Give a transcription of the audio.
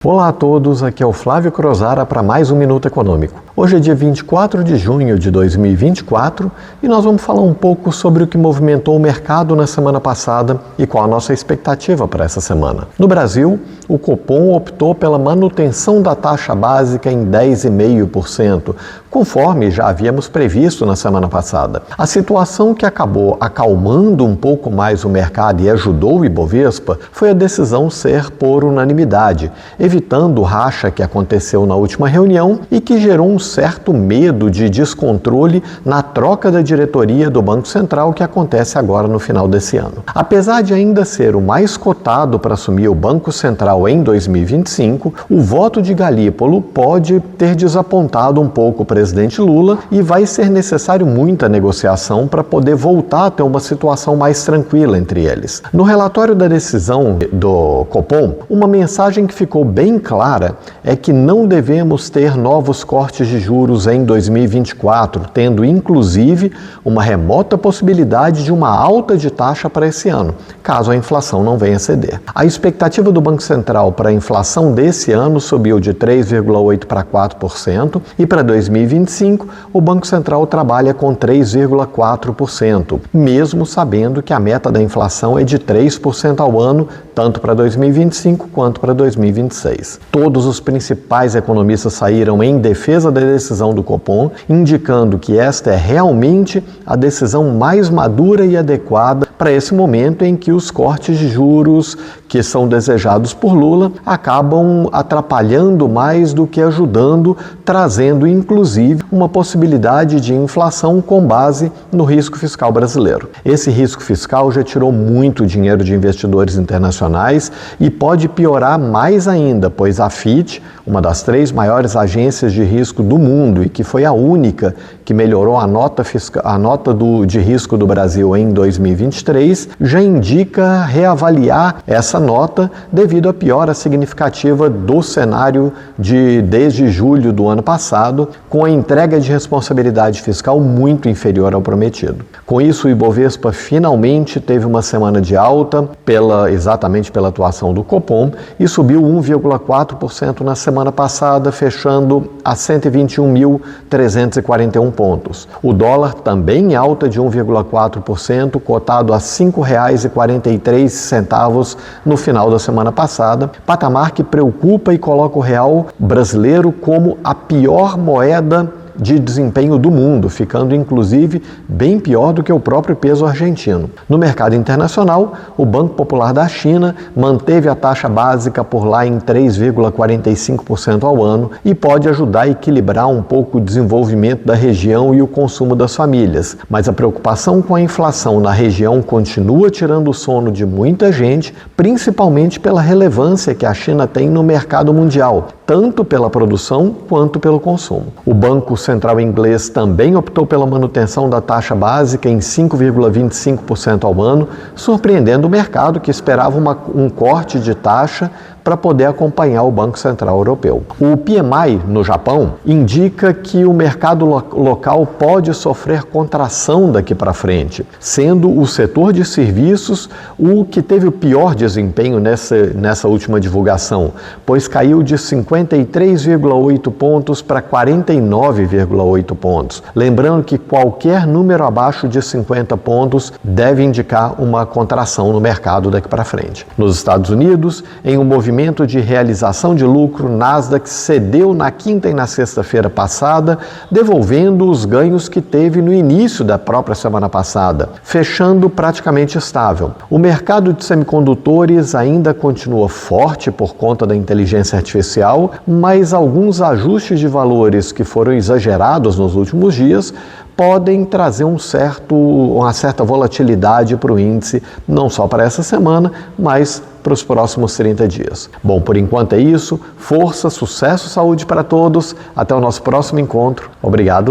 Olá a todos, aqui é o Flávio Crozara para mais um Minuto Econômico. Hoje é dia 24 de junho de 2024 e nós vamos falar um pouco sobre o que movimentou o mercado na semana passada e qual a nossa expectativa para essa semana. No Brasil, o Copom optou pela manutenção da taxa básica em 10,5%, conforme já havíamos previsto na semana passada. A situação que acabou acalmando um pouco mais o mercado e ajudou o Ibovespa foi a decisão ser por unanimidade, evitando o racha que aconteceu na última reunião e que gerou um certo medo de descontrole na troca da diretoria do Banco Central que acontece agora no final desse ano. Apesar de ainda ser o mais cotado para assumir o Banco Central em 2025, o voto de Galípolo pode ter desapontado um pouco o presidente Lula e vai ser necessário muita negociação para poder voltar a ter uma situação mais tranquila entre eles. No relatório da decisão do Copom, uma mensagem que ficou bem clara é que não devemos ter novos cortes de juros em 2024, tendo inclusive uma remota possibilidade de uma alta de taxa para esse ano, caso a inflação não venha a ceder. A expectativa do Banco Central para a inflação desse ano subiu de 3,8% para 4% e para 2025 o Banco Central trabalha com 3,4%, mesmo sabendo que a meta da inflação é de 3% ao ano, tanto para 2025 quanto para 2026. Todos os principais economistas saíram em defesa da decisão do Copom, indicando que esta é realmente a decisão mais madura e adequada para esse momento em que os cortes de juros que são desejados por Lula acabam atrapalhando mais do que ajudando, trazendo inclusive uma possibilidade de inflação com base no risco fiscal brasileiro. Esse risco fiscal já tirou muito dinheiro de investidores internacionais e pode piorar mais ainda, pois a Fitch, uma das 3 maiores agências de risco do mundo e que foi a única que melhorou a nota de risco do Brasil em 2023, já indica reavaliar essa nota devido à piora significativa do cenário desde julho do ano passado, com a entrega de responsabilidade fiscal muito inferior ao prometido. Com isso, o Ibovespa finalmente teve uma semana de alta, exatamente pela atuação do Copom, e subiu 1,4% na semana passada, fechando a 121.341 pontos. O dólar também em alta de 1,4%, cotado a R$ 5,43 no final da semana passada, patamar que preocupa e coloca o real brasileiro como a pior moeda de desempenho do mundo, ficando inclusive bem pior do que o próprio peso argentino. No mercado internacional, o Banco Popular da China manteve a taxa básica por lá em 3,45% ao ano e pode ajudar a equilibrar um pouco o desenvolvimento da região e o consumo das famílias. Mas a preocupação com a inflação na região continua tirando o sono de muita gente, principalmente pela relevância que a China tem no mercado mundial, tanto pela produção quanto pelo consumo. O Banco Central inglês também optou pela manutenção da taxa básica em 5,25% ao ano, surpreendendo o mercado que esperava um corte de taxa para poder acompanhar o Banco Central Europeu. O PMI no Japão indica que o mercado local pode sofrer contração daqui para frente, sendo o setor de serviços o que teve o pior desempenho nessa última divulgação, pois caiu de 53,8 pontos para 49,8 pontos. Lembrando que qualquer número abaixo de 50 pontos deve indicar uma contração no mercado daqui para frente. Nos Estados Unidos, em um movimento de realização de lucro, Nasdaq cedeu na quinta e na sexta-feira passada, devolvendo os ganhos que teve no início da própria semana passada, fechando praticamente estável. O mercado de semicondutores ainda continua forte por conta da inteligência artificial, mas alguns ajustes de valores que foram exagerados nos últimos dias podem trazer uma certa volatilidade para o índice, não só para essa semana, mas para os próximos 30 dias. Bom, por enquanto é isso. Força, sucesso, saúde para todos. Até o nosso próximo encontro. Obrigado.